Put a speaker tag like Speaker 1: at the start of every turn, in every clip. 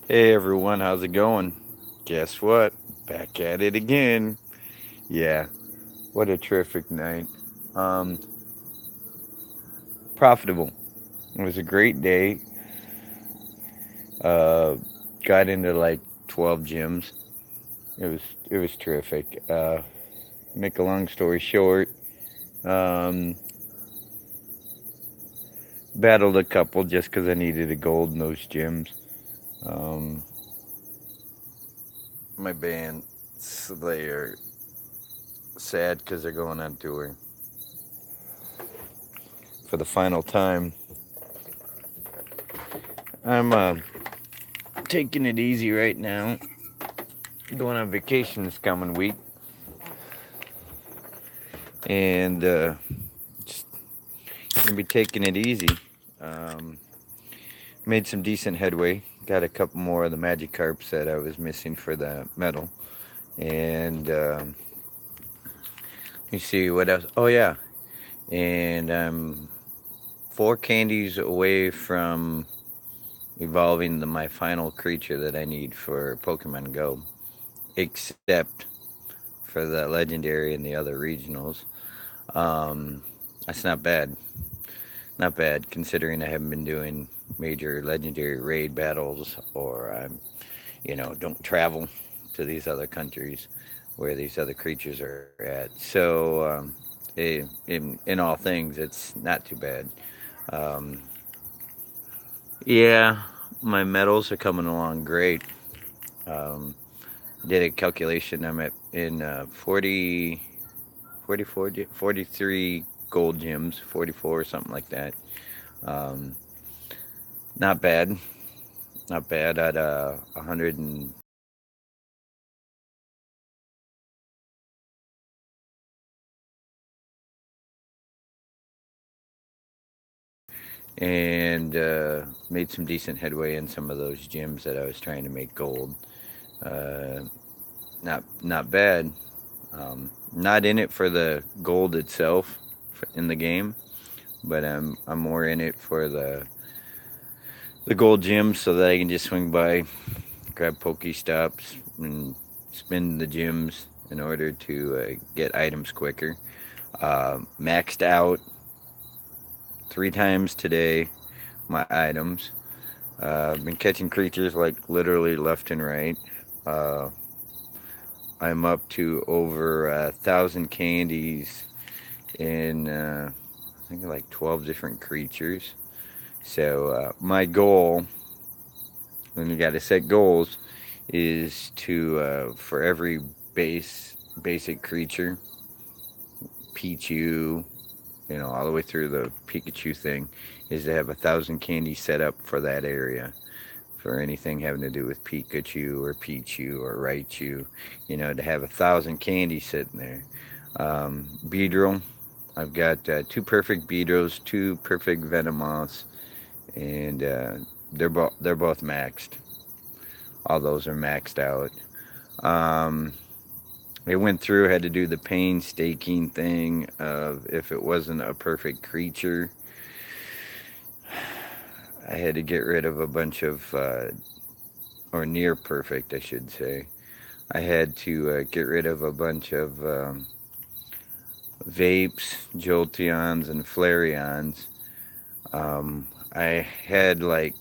Speaker 1: Hey everyone, how's it going? Guess what? Back at it again. Yeah, what a terrific night. Um, Profitable. It was a great day. Uh, got into like 12 gyms. It was it was terrific. Make a long story short, um, battled a couple just because I needed a gold in those gyms. Um, my band, they are sad because they're going on tour for the final time. I'm taking it easy right now. Going on vacation this coming week, and just gonna be taking it easy. Um, Made some decent headway. Got a couple more of the Magikarps that I was missing for the medal, and you see what else? Oh yeah, and I'm 4 candies away from evolving my final creature that I need for Pokemon Go, except for the legendary and the other regionals. Um, that's not bad. Not bad, considering I haven't been doing major legendary raid battles, or don't travel to these other countries where these other creatures are at. So, in all things, it's not too bad. Um, yeah, my medals are coming along great. Um, did a calculation. I'm at in 43 gold gems, 44 or something like that. Um, Not bad. Not bad at 100 and made some decent headway in some of those gyms that I was trying to make gold. Uh, not bad. Not in it for the gold itself in the game, but I'm more in it for the gold gyms so that I can just swing by, grab Pokestops, and spin the gyms in order to get items quicker. Maxed out 3 times today my items. I've been catching creatures like literally left and right. Uh, I'm up to over 1,000 candies in I think like 12 different creatures. So my goal, when you got to set goals, is to for every basic creature, Pichu, all the way through the Pikachu thing, is to have 1,000 candies set up for that area. For anything having to do with Pikachu or Pichu or Raichu, to have 1,000 candies sitting there. Beedrill, I've got 2 perfect Beedrills, 2 perfect Venomoths, and they're both maxed. All those are maxed out. Um, I went through, had to do the painstaking thing of if it wasn't a perfect creature, I had to get rid of a bunch of, or near perfect, I should say. I had to get rid of a bunch of Vapes, Jolteons, and Flareons. I had like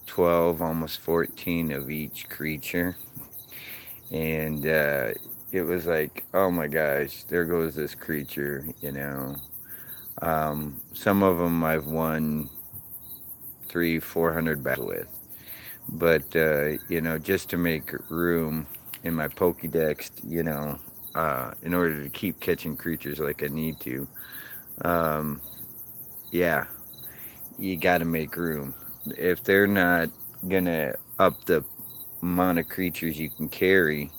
Speaker 1: 12, almost 14 of each creature. And it was like, oh my gosh, there goes this creature. Some of them I've won 400 battles with. But, just to make room in my Pokédex, in order to keep catching creatures like I need to, um, yeah, you got to make room. If they're not going to up the amount of creatures you can carry,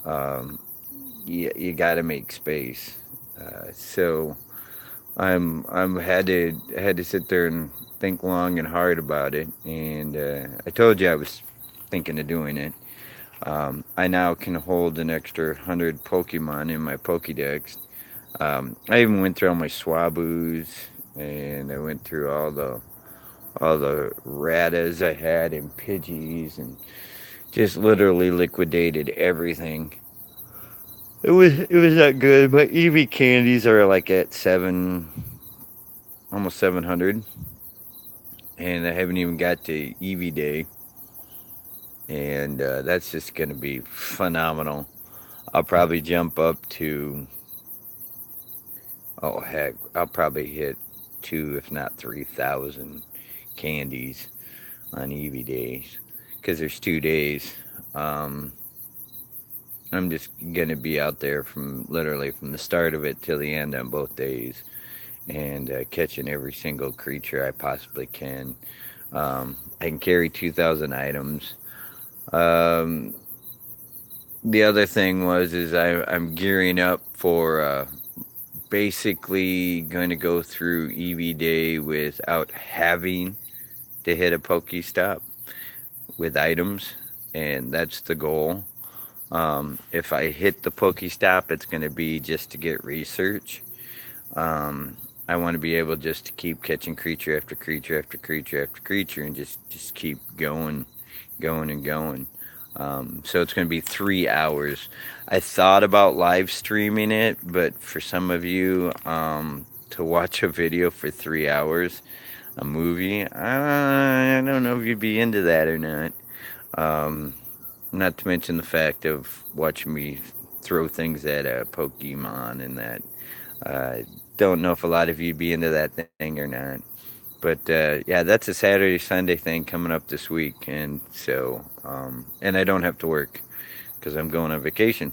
Speaker 1: um, you got to make space. So I'm had to sit there and think long and hard about it. And I told you I was thinking of doing it. I now can hold an extra 100 Pokemon in my Pokédex. I even went through all my Swabus, and I went through all the ratas I had and Pidgeys, and just literally liquidated everything. It was not good. But EV candies are like at almost 700, and I haven't even got to EV Day, and that's just gonna be phenomenal. I'll probably jump up to, oh heck, I'll probably hit two, if not 3,000 candies on EV days, because there's 2 days. Um, I'm just gonna be out there from literally from the start of it till the end on both days, and catching every single creature I possibly can. I can carry 2,000 items. Um, the other thing is I'm gearing up for basically going to go through EV Day without having to hit a Pokestop with items, and that's the goal. If I hit the Pokestop, it's going to be just to get research. I want to be able just to keep catching creature after creature after creature after creature, and just keep going, going and going. So it's going to be 3 hours. I thought about live streaming it, but for some of you, to watch a video for 3 hours, a movie, I don't know if you'd be into that or not. Um, Not to mention the fact of watching me throw things at a Pokemon and that. Uh, don't know if a lot of you be into that thing or not. But yeah, that's a Saturday Sunday thing coming up this week, and so and I don't have to work because I'm going on vacation.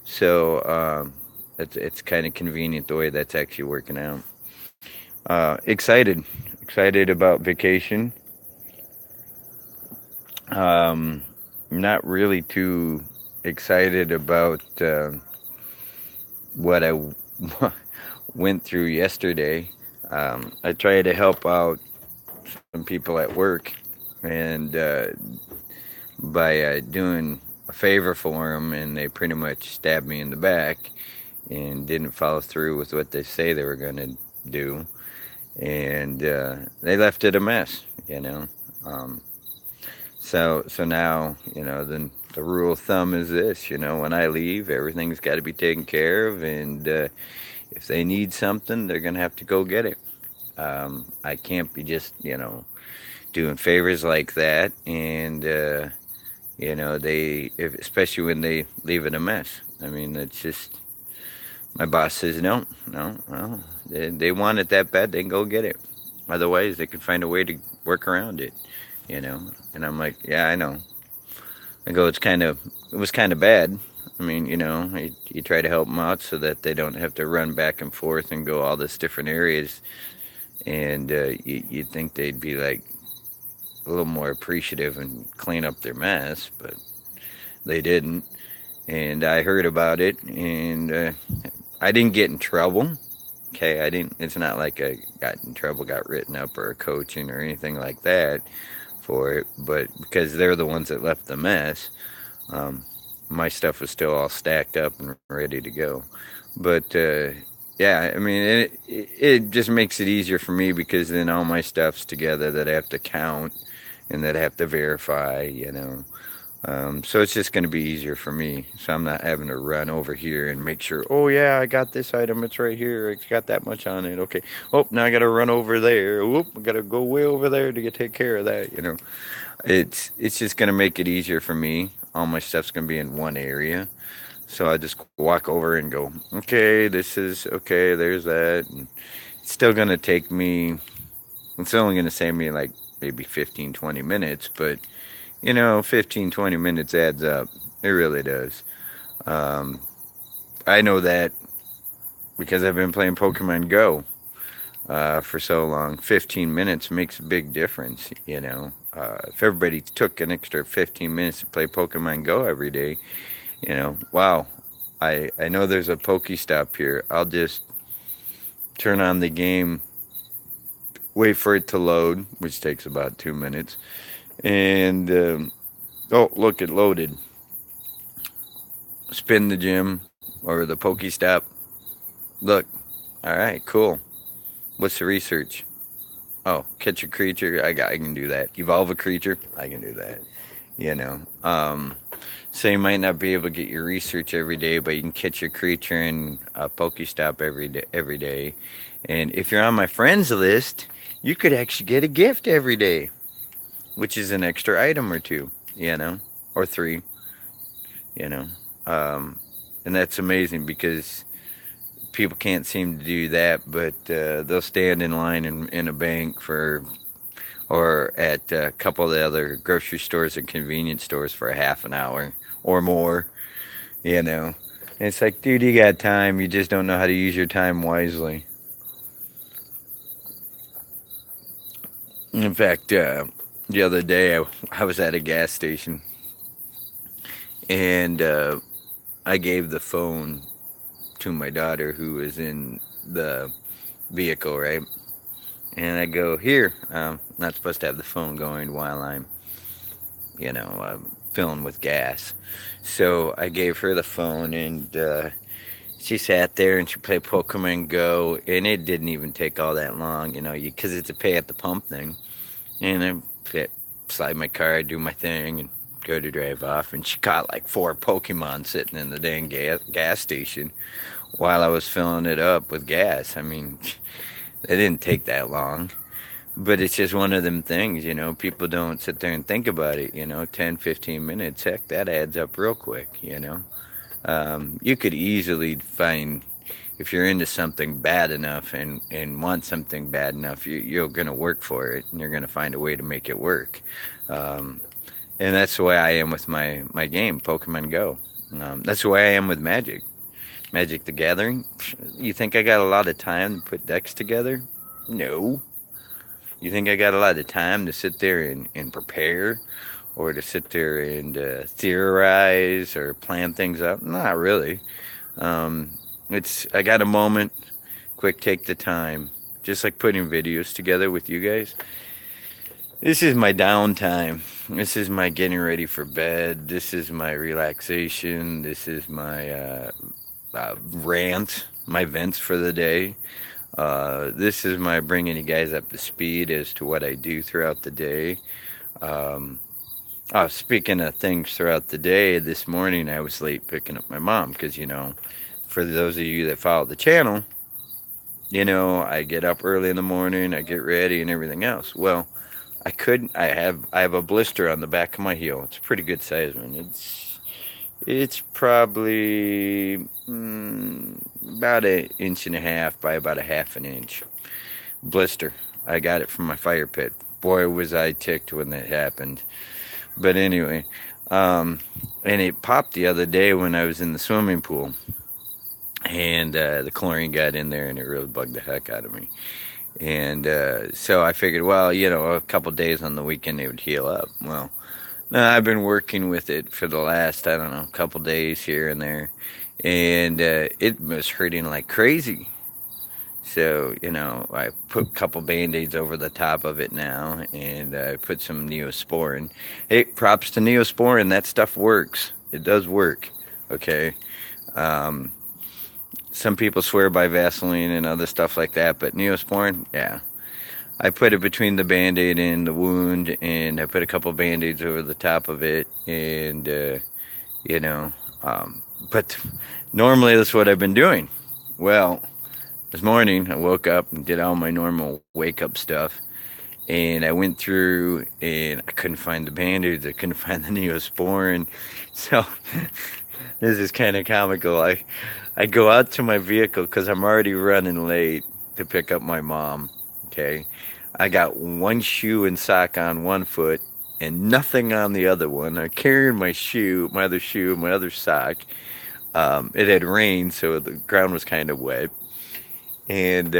Speaker 1: So it's kind of convenient the way that's actually working out. Excited about vacation. Um, Not really too excited about what I went through yesterday. I tried to help out some people at work, and by doing a favor for them, and they pretty much stabbed me in the back and didn't follow through with what they say they were going to do, and they left it a mess, you know. Um, so now, the rule of thumb is this, when I leave, everything's got to be taken care of, and if they need something, they're gonna have to go get it. I can't be just, doing favors like that, and especially when they leave it a mess. I mean, it's just my boss says no, no. Well, they want it that bad, they can go get it. Otherwise, they can find a way to work around it. And I'm like, yeah, I know. I go, it was kind of bad. I mean, you try to help them out so that they don't have to run back and forth and go all this different areas, and you'd think they'd be like a little more appreciative and clean up their mess, but they didn't. And I heard about it, and I didn't get in trouble. Okay, I didn't. It's not like I got in trouble, got written up, or coaching or anything like that for it. But because they're the ones that left the mess, um, my stuff was still all stacked up and ready to go. But yeah, I mean, it just makes it easier for me because then all my stuff's together that I have to count and that I have to verify. So it's just going to be easier for me. So I'm not having to run over here and make sure, oh, yeah, I got this item. It's right here. It's got that much on it. Okay. Oh, now I got to run over there. Whoop, I got to go way over there to take care of that. It's just going to make it easier for me. All my stuff's going to be in one area. So I just walk over and go, okay, this is, okay, there's that. And it's still going to take me, it's only going to save me like maybe 15, 20 minutes, but 15, 20 minutes adds up. It really does. Um, I know that because I've been playing Pokemon Go for so long. 15 minutes makes a big difference, if everybody took an extra 15 minutes to play Pokemon Go every day, wow. I know there's a Pokestop here. I'll just turn on the game, wait for it to load, which takes about 2 minutes, and oh, look, it loaded. Spin the gym or the Pokestop. Look, all right, cool. What's the research? Oh, catch a creature. I can do that. Evolve a creature. I can do that. You know. So you might not be able to get your research every day, but you can catch your creature in a Pokestop every day. Every day, and if you're on my friends list, you could actually get a gift every day, which is an extra item or two. You know, or three. You know, um, and that's amazing because people can't seem to do that, but they'll stand in line in a bank for or at a couple of the other grocery stores and convenience stores for a half an hour or more, you know. And it's like, dude, you got time. You just don't know how to use your time wisely. In fact, the other day I was at a gas station and I gave the phone to my daughter who was in the vehicle, right? And I go, here, not supposed to have the phone going while I'm, filling with gas. So I gave her the phone, and she sat there and she played Pokemon Go, and it didn't even take all that long, because it's a pay at the pump thing. And I slide my card, do my thing, and go to drive off. And she caught like four Pokemon sitting in the dang gas station while I was filling it up with gas. I mean, it didn't take that long. But it's just one of them things, people don't sit there and think about it, 10, 15 minutes, heck, that adds up real quick. You could easily find, if you're into something bad enough and want something bad enough, you're going to work for it and you're going to find a way to make it work. Um, and that's the way I am with my game, Pokemon Go. That's the way I am with Magic. Magic the Gathering. You think I got a lot of time to put decks together? No. You think I got a lot of time to sit there and prepare or to sit there and theorize or plan things up? Not really. I got a moment, quick take the time. Just like putting videos together with you guys. This is my downtime. This is my getting ready for bed. This is my relaxation. This is my rant, my vents for the day. This is my bringing you guys up to speed as to what I do throughout the day. Um, Speaking of things throughout the day, this morning I was late picking up my mom because, for those of you that follow the channel, I get up early in the morning, I get ready and everything else. Well, I have a blister on the back of my heel. It's a pretty good size one. It's probably about an inch and a half by about a half an inch blister. I got it from my fire pit. Boy, was I ticked when that happened. But anyway, and it popped the other day when I was in the swimming pool. And the chlorine got in there and it really bugged the heck out of me. And so I figured, well, a couple days on the weekend it would heal up. Well, no, I've been working with it for the last, I don't know, couple days here and there. And it was hurting like crazy. So, I put a couple Band-Aids over the top of it now. And I put some Neosporin. Hey, props to Neosporin. That stuff works. It does work. Okay. Some people swear by Vaseline and other stuff like that. But Neosporin, yeah. I put it between the Band-Aid and the wound, and I put a couple Band-Aids over the top of it, and, but normally that's what I've been doing. Well, this morning I woke up and did all my normal wake-up stuff, and I went through, and I couldn't find the Band-Aids, I couldn't find the Neosporin, so this is kind of comical. I go out to my vehicle, because I'm already running late to pick up my mom. Okay, I got one shoe and sock on one foot and nothing on the other one. I'm carrying my other shoe, my other sock. It had rained, so the ground was kind of wet. And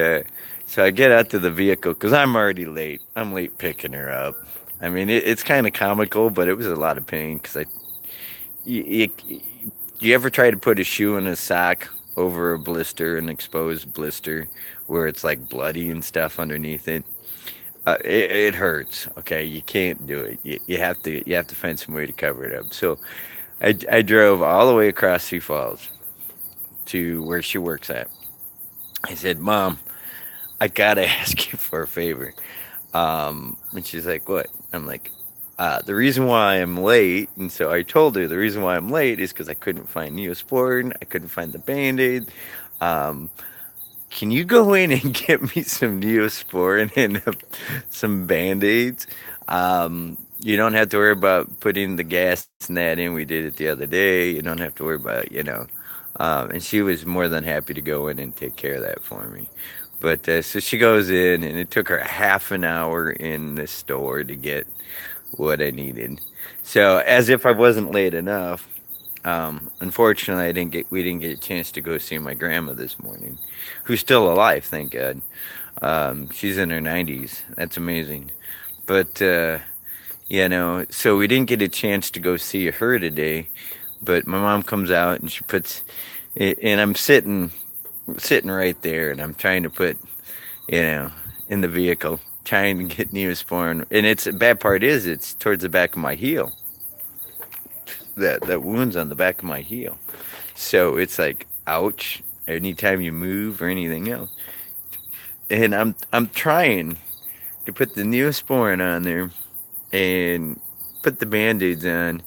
Speaker 1: so I get out to the vehicle because I'm already late. I'm late picking her up. I mean, it's kind of comical, but it was a lot of pain because you ever try to put a shoe and a sock over a blister, an exposed blister, where it's like bloody and stuff underneath it? It hurts. Okay, you can't do it. You have to find some way to cover it up. So I drove all the way across Sioux Falls to where she works at. I said, Mom, I gotta ask you for a favor. And she's like, what? I'm like, the reason why I'm late, and so I told her the reason why I'm late is because I couldn't find Neosporin, I couldn't find the Band-Aid. Um, can you go in and get me some Neosporin and some Band-Aids? You don't have to worry about putting the gas and that in. We did it the other day. You don't have to worry about, and she was more than happy to go in and take care of that for me. But so she goes in, and it took her half an hour in the store to get what I needed. So as if I wasn't late enough, unfortunately, we didn't get a chance to go see my grandma this morning, who's still alive, thank God. She's in her 90s. That's amazing. But so we didn't get a chance to go see her today. But my mom comes out and she puts, and I'm sitting right there, and I'm trying to put, you know, in the vehicle, trying to get Neosporin. And the bad part is it's towards the back of my heel. That wound's on the back of my heel. So it's like, ouch, anytime you move or anything else. And I'm trying to put the Neosporin on there and put the Band-Aids on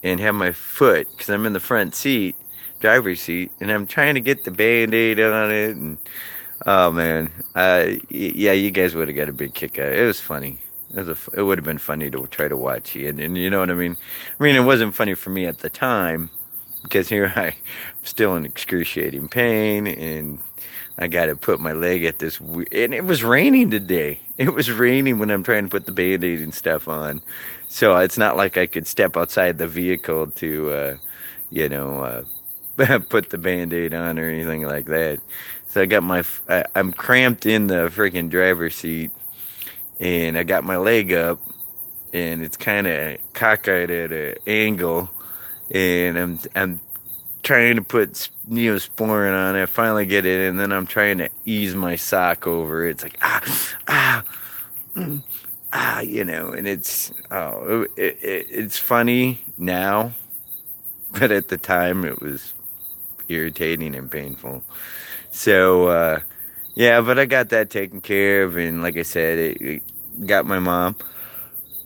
Speaker 1: and have my foot, because I'm in the front seat, driver's seat, and I'm trying to get the Band-Aid on it. And oh man, yeah, you guys would have got a big kick out of it. It was funny. It would have been funny to try to watch it, and you know what I mean. I mean, it wasn't funny for me at the time because here I'm still in excruciating pain, and I got to put my leg at this. And it was raining today. It was raining when I'm trying to put the Band-Aid and stuff on, so it's not like I could step outside the vehicle to, put the Band-Aid on or anything like that. So I'm cramped in the freaking driver's seat, and I got my leg up, and it's kind of cockeyed at an angle, and I'm trying to put Neosporin on it. I finally get it, and then I'm trying to ease my sock over it. It's like ah, and it's funny now, but at the time it was irritating and painful. So yeah, but I got that taken care of, and like I said, it got my mom.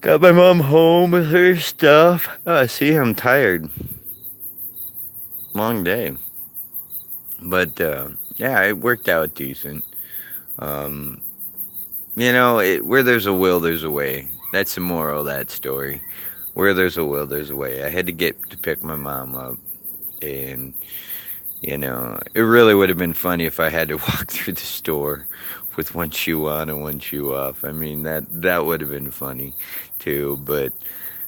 Speaker 1: Got my mom home with her stuff. Oh, see, I'm tired. Long day. But yeah, it worked out decent. Um, where there's a will, there's a way. That's the moral of that story. Where there's a will, there's a way. I had to pick my mom up, and it really would have been funny if I had to walk through the store with one shoe on and one shoe off. I mean, that would have been funny too, but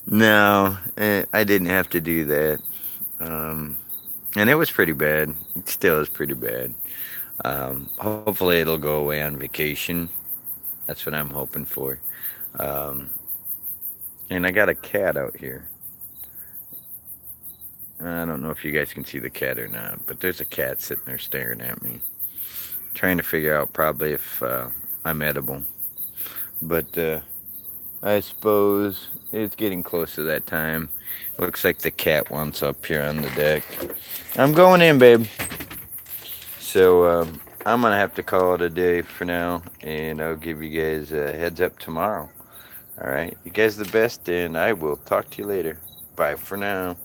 Speaker 1: no, I didn't have to do that. And it was pretty bad. It still is pretty bad. Hopefully it'll go away on vacation. That's what I'm hoping for. Um, and I got a cat out here. I don't know if you guys can see the cat or not, but there's a cat sitting there staring at me, trying to figure out probably if I'm edible. But I suppose it's getting close to that time. Looks like the cat wants up here on the deck. I'm going in, babe. So I'm going to have to call it a day for now, and I'll give you guys a heads up tomorrow. All right? You guys are the best, and I will talk to you later. Bye for now.